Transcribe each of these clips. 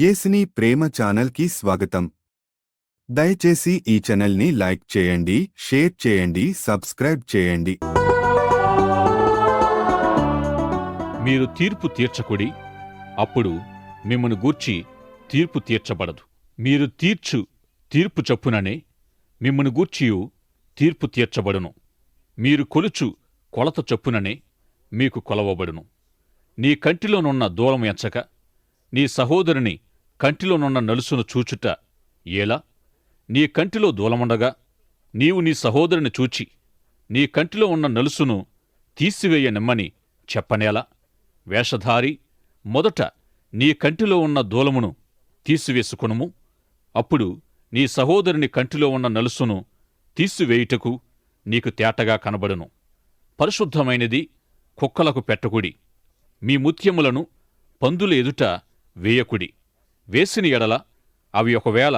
యేసుని ప్రేమ ఛానల్కి స్వాగతం. దయచేసి ఈ ఛానల్ని లైక్ చేయండి, షేర్ చేయండి, సబ్స్క్రైబ్ చేయండి. మీరు తీర్పు తీర్చకుడి, అప్పుడు మిమ్మను గూర్చి తీర్పు తీర్చబడదు. మీరు తీర్పు చొప్పుననే మిమ్మను గూర్చియు తీర్పు తీర్చబడును. మీరు కొలుచు కొలత చొప్పుననే మీకు కొలవబడును. నీ కంటిలోనున్న దూలం ఎంచక నీ సహోదరుని కంటిలోనున్న నలుసును చూచుట ఏలా? నీ కంటిలో దూలముండగా నీవు నీ సహోదరుని చూచి నీ కంటిలో ఉన్న నలుసును తీసివేయనిమ్మని చెప్పనేలా? వేషధారి, మొదట నీ కంటిలో ఉన్న దూలమును తీసివేసుకొనుము, అప్పుడు నీ సహోదరుని కంటిలో ఉన్న నలుసును తీసివేయుటకు నీకు తేటగా కనబడును. పరిశుద్ధమైనది కుక్కలకు పెట్టకుడి. మీ ముత్యములను పందుల ఎదుట వేయకుడి. వేసిన ఎడల అవి ఒకవేళ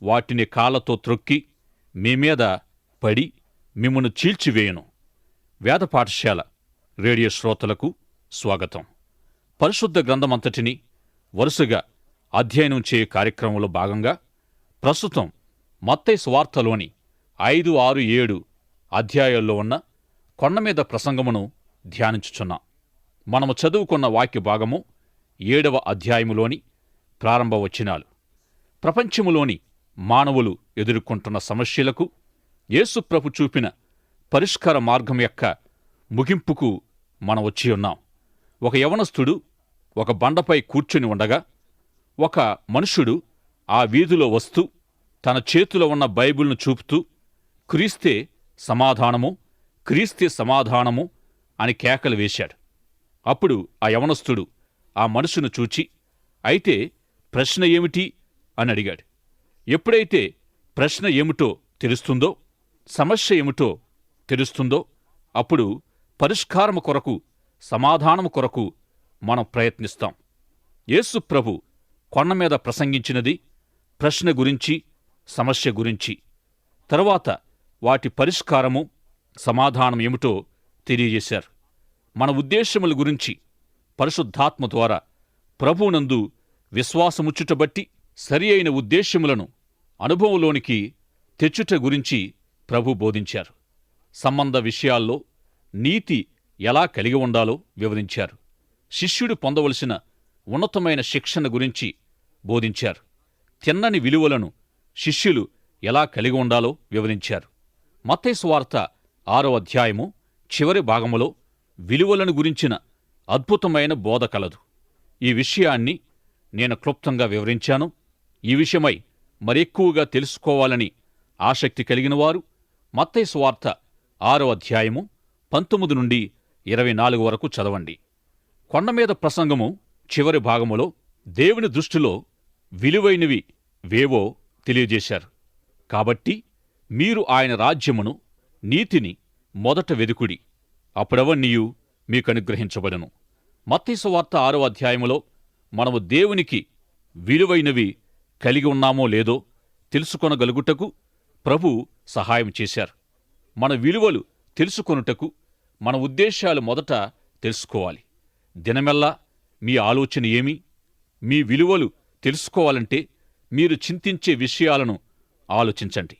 వాటిని కాళ్లతో త్రొక్కి మీమీద పడి మిమ్మును చీల్చివేయును. వేద పాఠశాల రేడియో శ్రోతలకు స్వాగతం. పరిశుద్ధ గ్రంథమంతటిని వరుసగా అధ్యయనం చేయు కార్యక్రమంలో భాగంగా ప్రస్తుతం మత్తయి సువార్తలోని 5, 6, 7 అధ్యాయాల్లో ఉన్న కొండమీద ప్రసంగమును ధ్యానించుచున్నాం. మనము చదువుకున్న వాక్య భాగము 7వ అధ్యాయములోని ప్రారంభ వచనాలు. ప్రపంచములోని మానవులు ఎదుర్కొంటున్న సమస్యలకు యేసుప్రభు చూపిన పరిష్కార మార్గం యొక్క ముగింపుకు మనం వచ్చి ఉన్నాం. ఒక యవనస్తుడు ఒక బండపై కూర్చుని ఉండగా ఒక మనుష్యుడు ఆ వీధిలో వస్తూ తన చేతిలో ఉన్న బైబిల్ను చూపుతూ క్రీస్తే సమాధానము, క్రీస్తే సమాధానము అని కేకలు వేశాడు. అప్పుడు ఆ యవనస్తుడు ఆ మనుషును చూచి, అయితే ప్రశ్న ఏమిటి అని అడిగాడు. ఎప్పుడైతే ప్రశ్న ఏమిటో తెలుస్తుందో, సమస్య ఏమిటో తెలుస్తుందో, అప్పుడు పరిష్కారము కొరకు, సమాధానము కొరకు మనం ప్రయత్నిస్తాం. యేసు ప్రభు కొండమీద ప్రసంగించినది ప్రశ్న గురించి, సమస్య గురించి. తరువాత వాటి పరిష్కారము, సమాధానం ఏమిటో తెలియజేశారు. మన ఉద్దేశముల గురించి పరిశుద్ధాత్మ ద్వారా ప్రభువునందు విశ్వాసముచ్చుటబట్టి సరి అయిన ఉద్దేశ్యములను అనుభవంలోనికి తెచ్చుట గురించి ప్రభు బోధించారు. సంబంధ విషయాల్లో నీతి ఎలా కలిగి ఉండాలో వివరించారు. శిష్యుడు పొందవలసిన ఉన్నతమైన శిక్షణ గురించి బోధించారు. తిన్నని విలువలను శిష్యులు ఎలా కలిగి ఉండాలో వివరించారు. మత్తయి సువార్త 6వ అధ్యాయము చివరి భాగములో విలువలను గురించిన అద్భుతమైన బోధ కలదు. ఈ విషయాన్ని నేను క్లుప్తంగా వివరించాను. ఈ విషయమై మరెక్కువగా తెలుసుకోవాలని ఆసక్తి కలిగినవారు మత్తయి సువార్త 6వ అధ్యాయము 19 నుండి 24 వరకు చదవండి. కొండమీద ప్రసంగము చివరి భాగములో దేవుని దృష్టిలో విలువైనవి వేవో తెలియజేశారు. కాబట్టి మీరు ఆయన రాజ్యమును, నీతిని మొదట వెదుకుడి, అప్పుడవన్నీయు మీకనుగ్రహించబడను. మత్తయి సువార్త 6వ అధ్యాయములో మనము దేవునికి విలువైనవి కలిగి ఉన్నామో లేదో తెలుసుకొనగలుగుటకు ప్రభు సహాయం చేశారు. మన విలువలు తెలుసుకొనుటకు మన ఉద్దేశాలు మొదట తెలుసుకోవాలి. దినమెల్లా మీ ఆలోచన ఏమి? మీ విలువలు తెలుసుకోవాలంటే మీరు చింతించే విషయాలను ఆలోచించండి.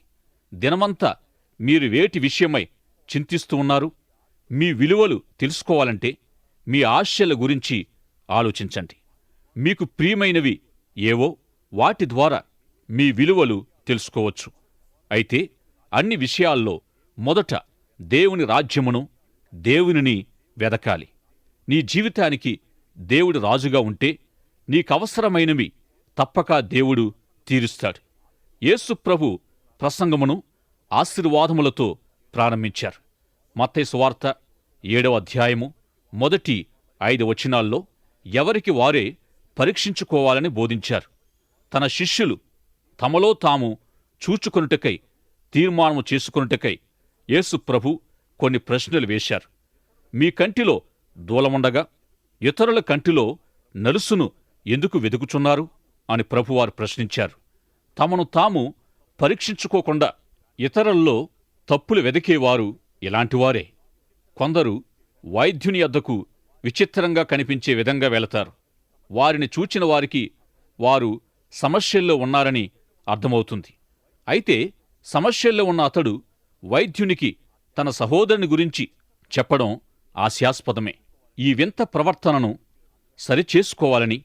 దినమంతా మీరు వేటి విషయమై చింతిస్తూ ఉన్నారు? మీ విలువలు తెలుసుకోవాలంటే మీ ఆశల గురించి ఆలోచించండి. మీకు ప్రియమైనవి ఏవో వాటి ద్వారా మీ విలువలు తెలుసుకోవచ్చు. అయితే అన్ని విషయాల్లో మొదట దేవుని రాజ్యమును, దేవునిని వెదకాలి. నీ జీవితానికి దేవుడు రాజుగా ఉంటే నీకవసరమైనవి తప్పక దేవుడు తీరుస్తాడు. యేసు ప్రభు ప్రసంగమును ఆశీర్వాదములతో ప్రారంభించారు. మత్తయి సువార్త 7వ అధ్యాయము మొదటి 5 వచనాల్లో ఎవరికి వారే పరీక్షించుకోవాలని బోధించారు. తన శిష్యులు తమలో తాము చూచుకొనుటకై, తీర్మానము చేసుకొనుటకై యేసు ప్రభు కొన్ని ప్రశ్నలు వేశారు. మీ కంటిలో దూలముండగా ఇతరుల కంటిలో నలుసును ఎందుకు వెదుకుచున్నారు అని ప్రభువారు ప్రశ్నించారు. తమను తాము పరీక్షించుకోకుండా ఇతరుల్లో తప్పులు వెదికేవారు ఇలాంటివారే. కొందరు వైద్యుని యొద్దకు విచిత్రంగా కనిపించే విధంగా వెళతారు. వారిని చూచిన వారికి వారు సమస్యల్లో ఉన్నారని అర్థమవుతుంది. అయితే సమస్యల్లో ఉన్న అతడు వైద్యునికి తన సహోదరుని గురించి చెప్పడం హాస్యాస్పదమే. ఈ వింత ప్రవర్తనను సరిచేసుకోవాలని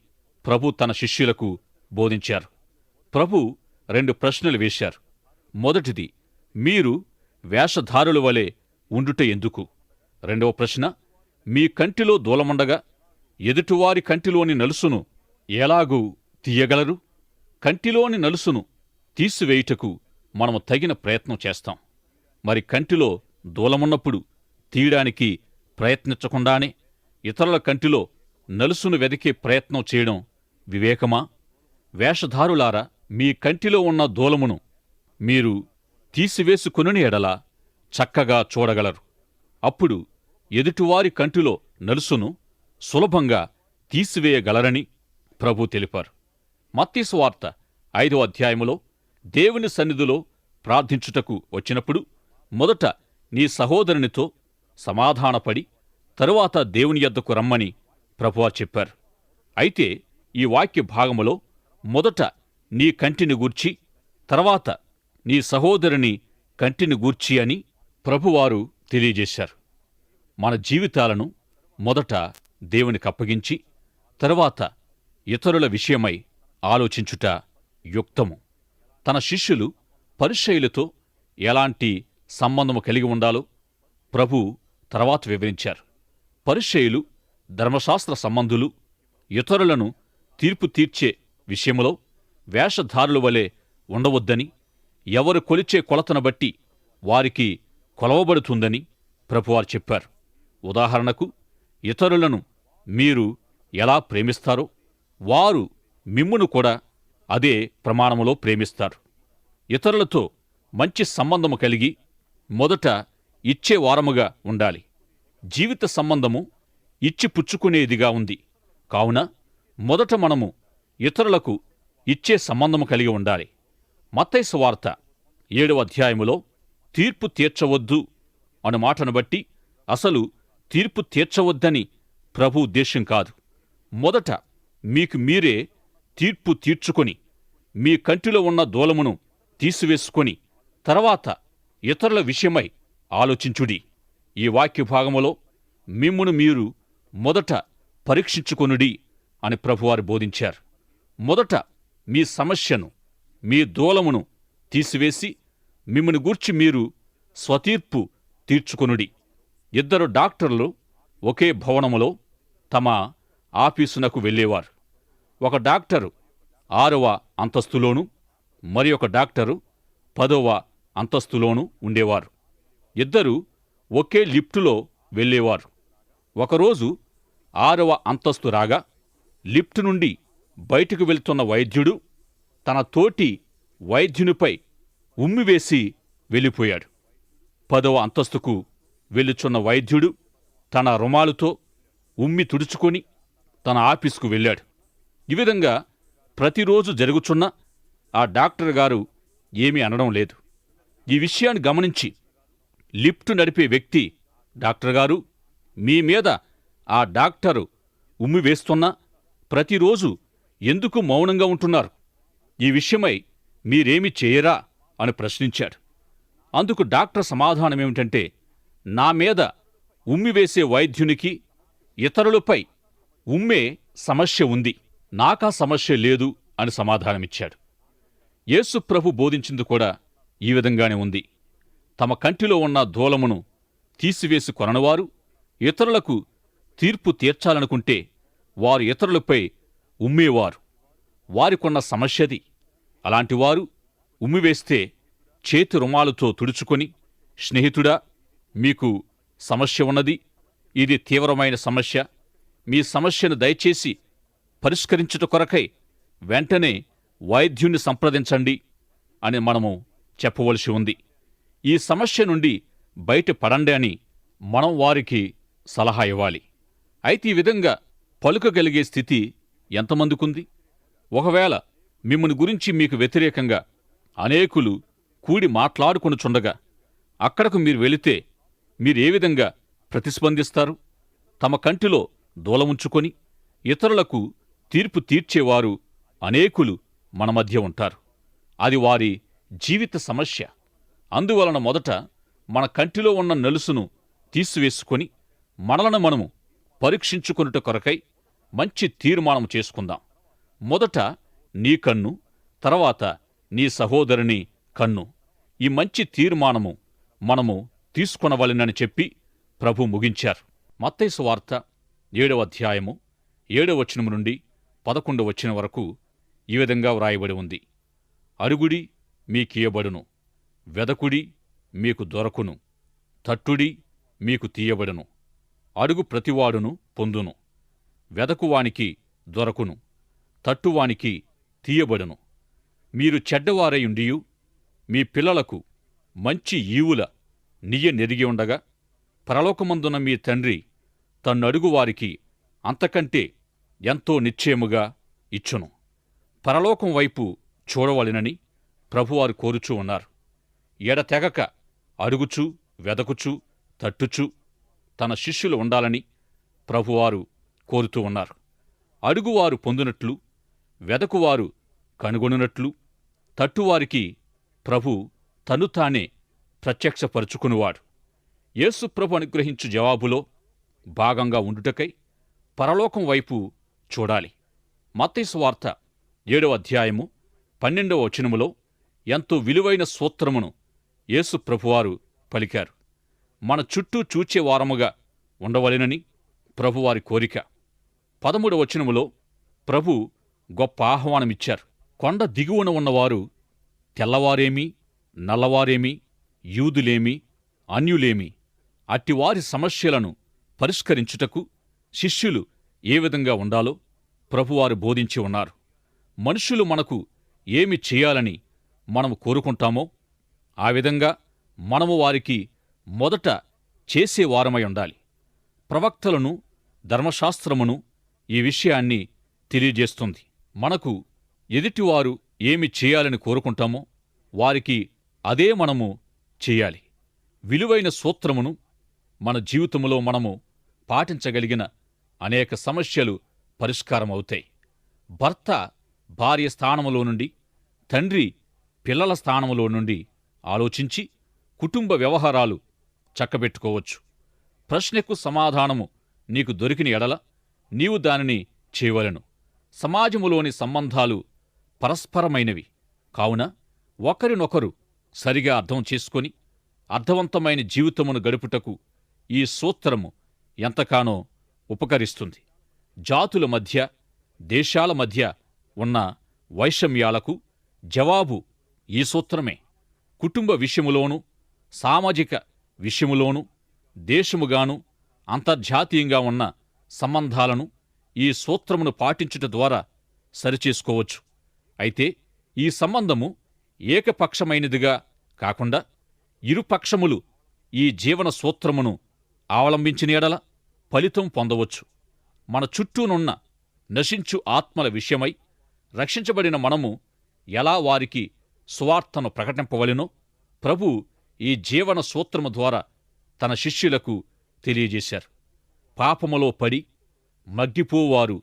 ప్రభు తన శిష్యులకు బోధించారు. ప్రభు 2 ప్రశ్నలు వేశారు. మొదటిది, మీరు వేషధారుల వలె ఉండుట ఎందుకు? రెండవ ప్రశ్న, మీ కంటిలో దూలముండగా ఎదుటివారి కంటిలోని నలుసును ఎలాగూ తీయగలరు? కంటిలోని నలుసును తీసివేయుటకు మనము తగిన ప్రయత్నం చేస్తాం. మరి కంటిలో దూలమున్నప్పుడు తీయడానికి ప్రయత్నించకుండానే ఇతరుల కంటిలో నలుసును వెదికే ప్రయత్నం చేయడం వివేకమా? వేషధారులారా, మీ కంటిలో ఉన్న దూలమును మీరు తీసివేసుకొనుని ఎడల చక్కగా చూడగలరు. అప్పుడు ఎదుటివారి కంటిలో నలుసును సులభంగా తీసివేయగలరని ప్రభు తెలిపారు. మత్తయి సువార్త 5వ అధ్యాయములో దేవుని సన్నిధిలో ప్రార్థించుటకు వచ్చినప్పుడు మొదట నీ సహోదరునితో సమాధానపడి తరువాత దేవుని యొద్దకు రమ్మని ప్రభువారు చెప్పారు. అయితే ఈ వాక్య భాగములో మొదట నీ కంటిని గూర్చి తర్వాత నీ సహోదరుని కంటిని గూర్చి అని ప్రభువారు తెలియజేశారు. మన జీవితాలను మొదట దేవునికి అప్పగించి తరువాత ఇతరుల విషయమై ఆలోచించుట యుక్తము. తన శిష్యులు పరిసయ్యులతో ఎలాంటి సంబంధము కలిగి ఉండాలో ప్రభు తర్వాత వివరించారు. పరిసయ్యులు ధర్మశాస్త్ర సంబంధులు, ఇతరులను తీర్పు తీర్చే విషయములో వేషధారుల వలె ఉండవద్దని, ఎవరు కొలిచే కొలతను బట్టి వారికి కొలవబడుతుందని ప్రభువారు చెప్పారు. ఉదాహరణకు, ఇతరులను మీరు ఎలా ప్రేమిస్తారో వారు మిమ్మును కూడా అదే ప్రమాణములో ప్రేమిస్తారు. ఇతరులతో మంచి సంబంధము కలిగి మొదట ఇచ్చేవారముగా ఉండాలి. జీవిత సంబంధము ఇచ్చిపుచ్చుకునేదిగా ఉంది. కావున మొదట మనము ఇతరులకు ఇచ్చే సంబంధము కలిగి ఉండాలి. మత్తయి సువార్త 7వ అధ్యాయములో తీర్పు తీర్చవద్దు అను మాటను బట్టి అసలు తీర్పు తీర్చవద్దని ప్రభు ఉద్దేశ్యం కాదు. మొదట మీకు మీరే తీర్పు తీర్చుకొని మీ కంటిలో ఉన్న దూలమును తీసివేసుకొని తర్వాత ఇతరుల విషయమై ఆలోచించుడి. ఈ వాక్య భాగములో మిమ్మును మీరు మొదట పరీక్షించుకొనుడి అని ప్రభువారు బోధించారు. మొదట మీ సమస్యను, మీ దూలమును తీసివేసి మిమ్మును గూర్చి మీరు స్వతీర్పు తీర్చుకొనుడి. 2 డాక్టర్లు ఒకే భవనములో తమ ఆఫీసునకు వెళ్ళేవారు. ఒక డాక్టరు 6వ అంతస్తులోనూ మరి ఒక డాక్టరు 10వ అంతస్తులోనూ ఉండేవారు. 2 ఒకే లిఫ్టులో వెళ్ళేవారు. ఒకరోజు 6వ అంతస్తు రాగా లిఫ్టు నుండి బయటకు వెళ్తున్న వైద్యుడు తన తోటి వైద్యునిపై ఉమ్మివేసి వెళ్ళిపోయాడు. 10వ అంతస్తుకు వెళ్ళుచున్న వైద్యుడు తన రుమాలుతో ఉమ్మి తుడుచుకొని తన ఆఫీసుకు వెళ్ళాడు. ఈ విధంగా ప్రతిరోజు జరుగుచున్న ఆ డాక్టర్ గారు ఏమీ అనడం లేదు. ఈ విషయాన్ని గమనించి లిఫ్టు నడిపే వ్యక్తి, డాక్టర్ గారు, మీ మీద ఆ డాక్టరు ఉమ్మి వేస్తున్నా ప్రతిరోజు ఎందుకు మౌనంగా ఉంటున్నారు? ఈ విషయమై మీరేమీ చేయరా అని ప్రశ్నించాడు. అందుకు డాక్టర్ సమాధానమేమిటంటే, నా మీద ఉమ్మివేసే వైద్యునికి ఇతరులపై ఉమ్మే సమస్య ఉంది, నాకా సమస్య లేదు అని సమాధానమిచ్చాడు. యేసు ప్రభు బోధించింది కూడా ఈ విధంగానే ఉంది. తమ కంటిలో ఉన్న దూలమును తీసివేసి కొననివారు ఇతరులకు తీర్పు తీర్చాలనుకుంటే వారు ఇతరులపై ఉమ్మేవారు. వారికొన్న సమస్యది. అలాంటివారు ఉమ్మివేస్తే చేతి రుమాలుతో తుడుచుకొని, స్నేహితుడా, మీకు సమస్య ఉన్నది, ఇది తీవ్రమైన సమస్య, మీ సమస్యను దయచేసి పరిష్కరించుట కొరకై వెంటనే వైద్యుణ్ణి సంప్రదించండి అని మనము చెప్పవలసి ఉంది. ఈ సమస్య నుండి బయటపడండి అని మనం వారికి సలహా ఇవ్వాలి. అయితే ఈ విధంగా పలుకగలిగే స్థితి ఎంతమందికుంది? ఒకవేళ మిమ్మల్ని గురించి మీకు వ్యతిరేకంగా అనేకులు కూడి మాట్లాడుకొనుచుండగా అక్కడకు మీరు వెళితే మీరే విధంగా ప్రతిస్పందిస్తారు? తమ కంటిలో దూలముంచుకొని ఇతరులకు తీర్పు తీర్చేవారు అనేకులు మన మధ్య ఉంటారు. అది వారి జీవిత సమస్య. అందువలన మొదట మన కంటిలో ఉన్న నలుసును తీసివేసుకొని మనలను మనము పరీక్షించుకొనుట కొరకై మంచి తీర్మానం చేసుకుందాం. మొదట నీ కన్ను, తర్వాత నీ సహోదరుని కన్ను. ఈ మంచి తీర్మానము మనము తీసుకొనవలెనని చెప్పి ప్రభు ముగించారు. మత్తయి సువార్త 7వ అధ్యాయము 7వ వచనం నుండి 11వ వచనం వరకు ఈ విధంగా వ్రాయబడి ఉంది. అరుగుడి మీకియ్యబడును, వెదకుడి మీకు దొరకును, తట్టుడి మీకు తీయబడును. అడుగు ప్రతివాడును పొందును, వెదకువానికి దొరకును, తట్టువానికి తీయబడును. మీరు చెడ్డవారయుండియు మీ పిల్లలకు మంచి ఈవుల నియ్య నెరిగి ఉండగా పరలోకమందున మీ తండ్రి తన్నడుగువారికి అంతకంటే ఎంతో నిశ్చయముగా ఇచ్చును. పరలోకం వైపు చూడవలెనని ప్రభువారు కోరుచూ ఉన్నారు. ఎడతెగక అడుగుచూ, వెదకుచూ, తట్టుచూ తన శిష్యులు ఉండాలని ప్రభువారు కోరుతూ ఉన్నారు. అడుగువారు పొందునట్లు, వెదకువారు కనుగొనునట్లు, తట్టువారికి ప్రభు తను తానే ప్రత్యక్షపరుచుకునివాడు. యేసు ప్రభు అనుగ్రహించు జవాబులో భాగంగా ఉండుటకై పరలోకం వైపు చూడాలి. మత్తయి సువార్త 7వ అధ్యాయము 12వ వచనములో ఎంతో విలువైన సూత్రమును యేసు ప్రభువారు పలికారు. మన చుట్టూ చూచేవారముగా ఉండవలెనని ప్రభువారి కోరిక. 13వ వచనములో ప్రభు గొప్ప ఆహ్వానమిచ్చారు. కొండ దిగువన ఉన్నవారు తెల్లవారేమి, నల్లవారేమి, యూదులేమి, అన్యులేమి, అట్టివారి సమస్యలను పరిష్కరించుటకు శిష్యులు ఏ విధంగా ఉండాలో ప్రభువారు బోధించి ఉన్నారు. మనుషులు మనకు ఏమి చేయాలని మనము కోరుకుంటామో ఆ విధంగా మనము వారికి మొదట చేసేవారమై ఉండాలి. ప్రవక్తలను, ధర్మశాస్త్రమును ఈ విషయాన్ని తెలియజేస్తుంది. మనకు ఎదుటివారు ఏమి చేయాలని కోరుకుంటామో వారికి అదే మనము చేయాలి. విలువైన సూత్రమును మన జీవితంలో మనము పాటించగలిగిన అనేక సమస్యలు పరిష్కారమవుతాయి. భర్త భార్య స్థానములో నుండి, తండ్రి పిల్లల స్థానములో నుండి ఆలోచించి కుటుంబ వ్యవహారాలు చక్కబెట్టుకోవచ్చు. ప్రశ్నకు సమాధానము నీకు దొరికిన ఎడల నీవు దానిని చేయవలెను. సమాజములోని సంబంధాలు పరస్పరమైనవి కావున ఒకరినొకరు సరిగా అర్థం చేసుకొని అర్థవంతమైన జీవితమును గడుపుటకు ఈ సూత్రము ఎంతగానో ఉపకరిస్తుంది. జాతుల మధ్య, దేశాల మధ్య ఉన్న వైషమ్యాలకు జవాబు ఈ సూత్రమే. కుటుంబ విషయములోనూ, సామాజిక విషయములోనూ, దేశముగాను అంతర్జాతీయంగా ఉన్న సంబంధాలను ఈ సూత్రమును పాటించుట ద్వారా సరిచేసుకోవచ్చు. అయితే ఈ సంబంధము ఏకపక్షమైనదిగా కాకుండా ఇరుపక్షములు ఈ జీవన సూత్రమును అవలంబించిన ఎడల ఫలితం పొందవచ్చు. మన చుట్టూనున్న నశించు ఆత్మల విషయమై రక్షించబడిన మనము ఎలా వారికి సువార్తను ప్రకటింపవలెనో ప్రభు ఈ జీవన సూత్రము ద్వారా తన శిష్యులకు తెలియజేశారు. పాపములో పడి మగ్గిపోవారు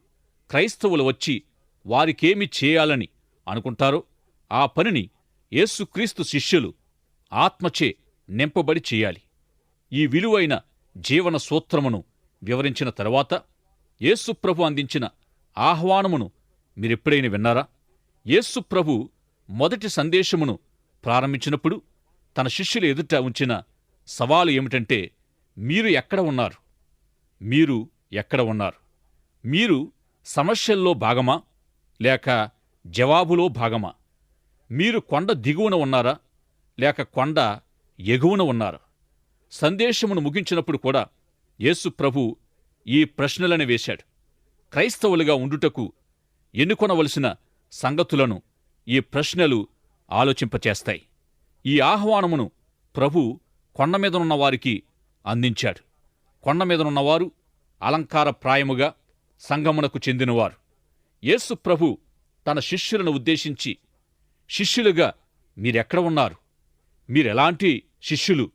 క్రైస్తవులు వచ్చి వారికేమి చేయాలని అనుకుంటారో ఆ పనిని యేసుక్రీస్తు శిష్యులు ఆత్మచే నింపబడి చేయాలి. ఈ విలువైన జీవన సూత్రమును వివరించిన తరువాత యేసుప్రభు అందించిన ఆహ్వానమును మీరెప్పుడైనా విన్నారా? యేసుప్రభు మొదటి సందేశమును ప్రారంభించినప్పుడు తన శిష్యుల ఎదుట ఉంచిన సవాలు ఏమిటంటే, మీరు ఎక్కడ ఉన్నారు? మీరు ఎక్కడ ఉన్నారు? మీరు సమస్యల్లో భాగమా లేక జవాబులో భాగమా? మీరు కొండ దిగువన ఉన్నారా లేక కొండ ఎగువన ఉన్నారా? సందేశమును ముగించినప్పుడు కూడా యేసుప్రభు ఈ ప్రశ్నలను వేశాడు. క్రైస్తవులుగా ఉండుటకు ఎన్నుకొనవలసిన సంగతులను ఈ ప్రశ్నలు ఆలోచింపచేస్తాయి. ఈ ఆహ్వానమును ప్రభు కొండమీదనున్న వారికి అందించాడు. కొండమీదనున్నవారు అలంకారప్రాయముగా సంగమునకు చెందినవారు. యేసు ప్రభు తన శిష్యులను ఉద్దేశించి, శిష్యులుగా మీరెక్కడ ఉన్నారు? మీరెలాంటి శిష్యులు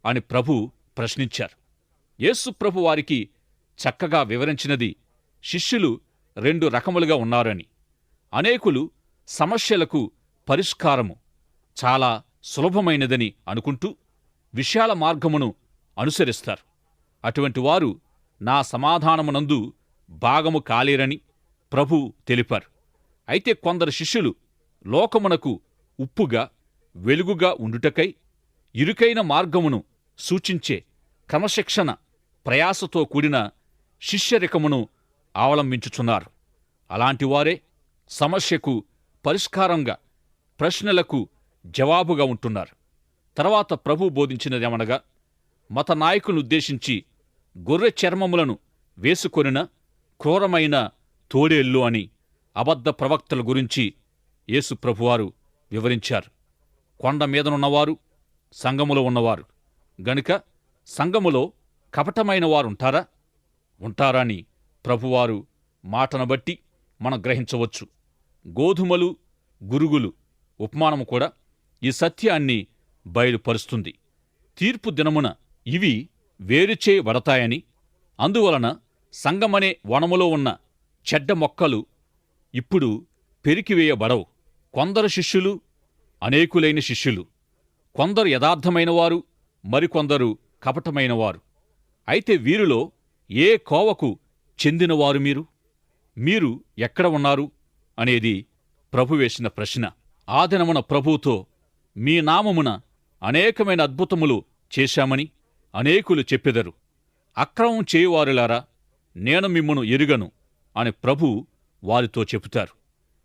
అని ప్రభు ప్రశ్నించారు. యేసు ప్రభు వారికి చక్కగా వివరించినది శిష్యులు 2 రకములుగా ఉన్నారని. అనేకులు సమస్యలకు పరిష్కారము చాలా సులభమైనదని అనుకుంటూ విశాల మార్గమును అనుసరిస్తారు. అటువంటి వారు నా సమాధానమునందు భాగము కాలేరని ప్రభు తెలిపారు. అయితే కొందరు శిష్యులు లోకమునకు ఉప్పుగా వెలుగుగా ఉండుటకై ఇరుకైన మార్గమును సూచించే క్రమశిక్షణ ప్రయాసతో కూడిన శిష్యరికమును అవలంబించుచున్నారు. అలాంటివారే సమస్యకు పరిష్కారంగా, ప్రశ్నలకు జవాబుగా ఉంటున్నారు. తర్వాత ప్రభు బోధించినదేమనగా, మత నాయకులనుద్దేశించి గొర్రె చర్మములను వేసుకొనిన క్రూరమైన తోడేళ్ళు అని అబద్ధ ప్రవక్తల గురించి యేసు ప్రభువారు వివరించారు. కొండ మీదనున్నవారు సంఘములో ఉన్నవారు గనుక సంఘములో కపటమైన వారుంటారా? ఉంటారని ప్రభువారు మాటను బట్టి మనం గ్రహించవచ్చు. గోధుమలు, గురుగులు ఉపమానము కూడా ఈ సత్యాన్ని బయలుపరుస్తుంది. తీర్పు దినమున ఇవి వేరుచేయబడతాయని, అందువలన సంఘమనే వనములో ఉన్న చెడ్డ మొక్కలు ఇప్పుడు పెరికివేయబడవు. కొందరు శిష్యులు, అనేకులైన శిష్యులు, కొందరు యథార్థమైనవారు, మరికొందరు కపటమైనవారు. అయితే వీరిలో ఏ కోవకు చెందినవారు మీరు ఎక్కడ ఉన్నారు అనేది ప్రభు వేసిన ప్రశ్న. ఆ దినమున ప్రభువుతో మీ నామమున అనేకమైన అద్భుతములు చేశామని అనేకులు చెప్పెదరు. అక్రమం చేయువారులారా, నేను మిమ్మును ఎరుగను అని ప్రభు వారితో చెబుతారు.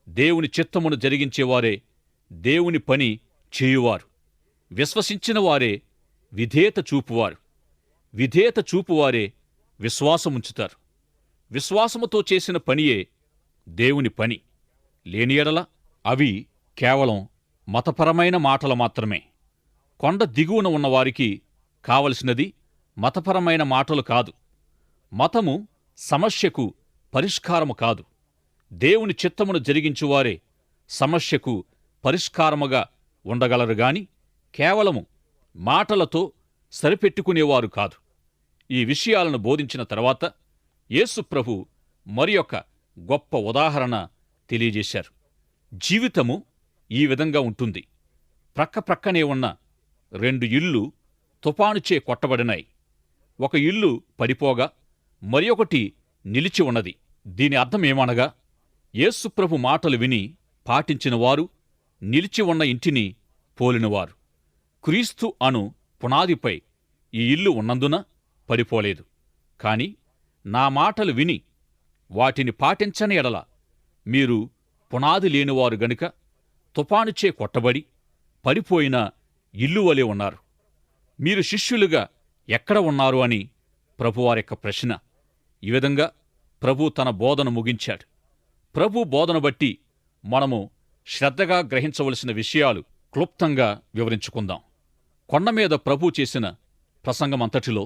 దేవుని చిత్తమును జరిగించేవారే దేవుని పని చేయువారు. విశ్వసించిన వారే విధేయత చూపువారు. విధేయత చూపువారే విశ్వాసముంచుతారు. విశ్వాసముతో చేసిన పనియే దేవుని పని. లేని యెడల అవి కేవలం మతపరమైన మాటలు మాత్రమే. కొండ దిగువన ఉన్నవారికి కావలసినది మతపరమైన మాటలు కాదు. మతము సమస్యకు పరిష్కారము కాదు. దేవుని చిత్తమును జరిగించువారే సమస్యకు పరిష్కారముగా ఉండగలరుగాని కేవలము మాటలతో సరిపెట్టుకునేవారు కాదు. ఈ విషయాలను బోధించిన తర్వాత యేసు ప్రభు మరియొక గొప్ప ఉదాహరణ తెలియజేశారు. జీవితము ఈ విధంగా ఉంటుంది. ప్రక్కనే ఉన్న 2 ఇళ్ళు తుఫానుచే కొట్టబడినాయి. ఒక ఇల్లు పడిపోగా మరియొకటి నిలిచి ఉన్నది. దీని అర్థమేమనగా, యేసుప్రభు మాటలు విని పాటించినవారు నిలిచి ఉన్న ఇంటిని పోలినవారు. క్రీస్తు అను పునాదిపై ఈ ఇల్లు ఉన్నందున పడిపోలేదు. కాని నా మాటలు విని వాటిని పాటించని ఎడల మీరు పునాది లేనివారు గనుక తుఫానుచే కొట్టబడి పడిపోయిన ఇల్లు వలె ఉన్నారు. మీరు శిష్యులుగా ఎక్కడ ఉన్నారు అని ప్రభువారి ప్రశ్న. ఈ విధంగా ప్రభు తన బోధన ముగించాడు. ప్రభు బోధన బట్టి మనము శ్రద్ధగా గ్రహించవలసిన విషయాలు క్లుప్తంగా వివరించుకుందాం. కొండమీద ప్రభు చేసిన ప్రసంగమంతటిలో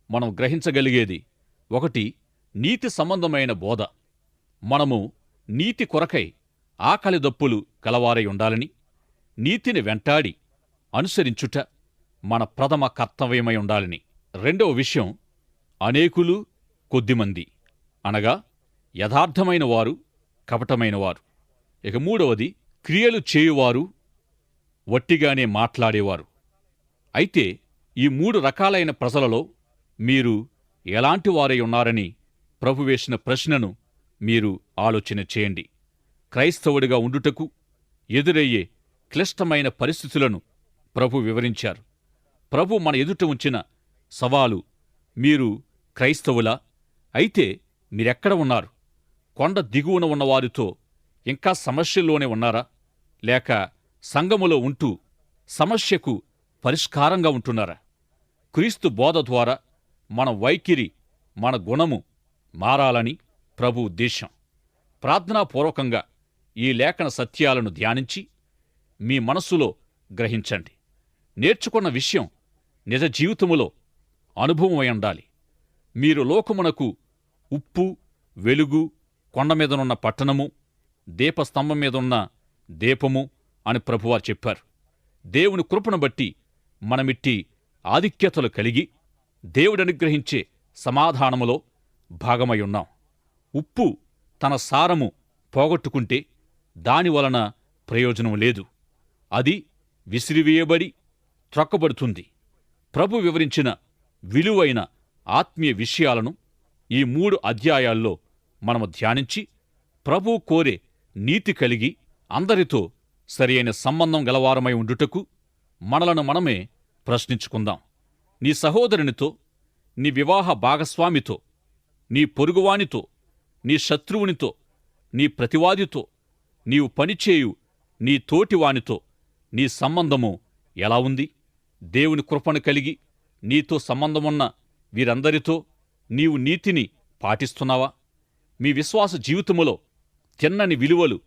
మనం గ్రహించగలిగేది 1, నీతి సంబంధమైన బోధ. మనము నీతి కొరకై ఆకలిదప్పులు కలవారై ఉండాలని, నీతిని వెంటాడి అనుసరించుట మన ప్రథమ కర్తవ్యమై ఉండాలని. 2వ విషయం, అనేకులు కొద్దిమంది, అనగా యథార్థమైన వారు, కపటమైనవారు. ఇక 3వది, క్రియలు చేయువారు, వట్టిగానే మాట్లాడేవారు. అయితే ఈ 3 రకాలైన ప్రజలలో మీరు ఎలాంటి వారై ఉన్నారని ప్రభు వేసిన ప్రశ్నను మీరు ఆలోచన చేయండి. క్రైస్తవుడిగా ఉండుటకు ఎదురయ్యే క్లిష్టమైన పరిస్థితులను ప్రభు వివరించారు. ప్రభు మన ఎదుట ఉంచిన సవాలు, మీరు క్రైస్తవులా? అయితే మీరెక్కడ ఉన్నారు? కొండ దిగువన ఉన్నవారితో ఇంకా సమస్యల్లోనే ఉన్నారా? లేక సంఘములో ఉంటూ సమస్యకు పరిష్కారంగా ఉంటున్నారా? క్రీస్తు బోధ ద్వారా మన వైఖరి, మన గుణము మారాలని ప్రభు ఉద్దేశం. ప్రార్థనాపూర్వకంగా ఈ లేఖన సత్యాలను ధ్యానించి మీ మనస్సులో గ్రహించండి. నేర్చుకున్న విషయం నిజ జీవితములో అనుభవమై ఉండాలి. మీరు లోకమునకు ఉప్పు, వెలుగు, కొండమీదనున్న పట్టణము, దీపస్తంభం మీదున్న దీపము అని ప్రభువారు చెప్పారు. దేవుని కృపను బట్టి మనమిట్టి ఆధిక్యతలు కలిగి దేవుడనుగ్రహించే సమాధానములో భాగమై ఉన్నాం. ఉప్పు తన సారము పోగొట్టుకుంటే దానివలన ప్రయోజనం లేదు. అది విసిరివేయబడి త్రొక్కబడుతుంది. ప్రభు వివరించిన విలువైన ఆత్మీయ విషయాలను ఈ 3 అధ్యాయాల్లో మనము ధ్యానించి ప్రభువు కోరే నీతి కలిగి అందరితో సరియైన సంబంధం గలవారమై ఉండుటకు మనలను మనమే ప్రశ్నించుకుందాం. నీ సహోదరునితో, నీ వివాహ భాగస్వామితో, నీ పొరుగువానితో, నీ శత్రువునితో, నీ ప్రతివాదితో, నీవు పనిచేయు నీ తోటివానితో నీ సంబంధము ఎలా ఉంది? దేవుని కృపను కలిగి నీతో సంబంధమున్న వీరందరితో నీవు నీతిని పాటిస్తున్నావా? మీ విశ్వాస జీవితములో తిన్నని విలువలు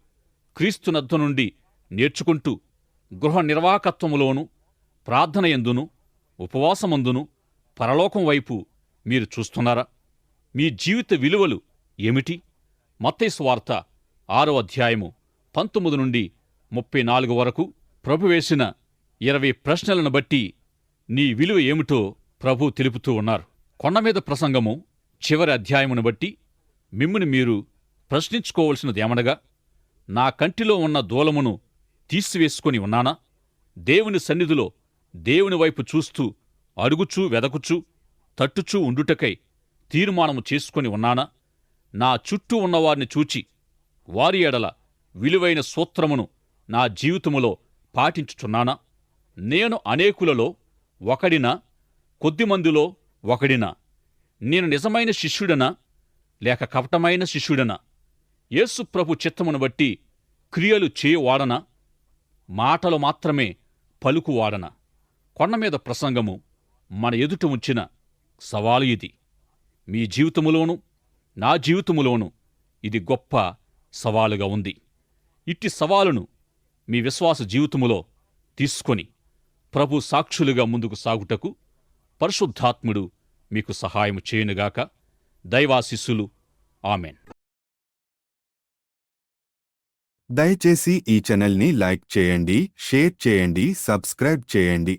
క్రీస్తునద్ద నుండి నేర్చుకుంటూ గృహ నిర్వాహకత్వములోను, ప్రార్థనయందును, ఉపవాసమందును పరలోకం వైపు మీరు చూస్తున్నారా? మీ జీవిత విలువలు ఏమిటి? మత్తయి సువార్త 6వ అధ్యాయము 19 నుండి 34 వరకు ప్రభు వేసిన 20 ప్రశ్నలను బట్టి నీ విలువ ఏమిటో ప్రభు తెలుపుతూ ఉన్నారు. కొండమీద ప్రసంగము చివరి అధ్యాయమును బట్టి మిమ్ముని మీరు ప్రశ్నించుకోవలసినదేమనగా, నా కంటిలో ఉన్న దూలమును తీసివేసుకొని ఉన్నానా? దేవుని సన్నిధిలో దేవుని వైపు చూస్తూ అడుగుచూ వెదకుచూ తట్టుచూ ఉండుటకై తీర్మానము చేసుకొని ఉన్నానా? నా చుట్టూ ఉన్నవారిని చూచి వారి ఎడల విలువైన సూత్రమును నా జీవితములో పాటించుచున్నానా? నేను అనేకులలో ఒకడినా, కొద్దిమందిలో ఒకడినా? నేను నిజమైన శిష్యుడనా లేక కపటమైన శిష్యుడనా? యేసు ప్రభు చిత్తమును బట్టి క్రియలు చేయువాడనా, మాటలు మాత్రమే పలుకువాడనా? కొండమీద ప్రసంగము మన ఎదుట ఉంచిన సవాలు ఇది. మీ జీవితములోనూ నా జీవితములోనూ ఇది గొప్ప సవాలుగా ఉంది. ఇట్టి సవాలును మీ విశ్వాస జీవితములో తీసుకొని ప్రభు సాక్షులుగా ముందుకు సాగుటకు పరిశుద్ధాత్ముడు మీకు సహాయము చేయునుగాక. దైవాశీస్సులు. ఆమెన్. దయచేసి ఈ ఛానల్ని లైక్ చేయండి, షేర్ చేయండి, సబ్స్క్రైబ్ చేయండి.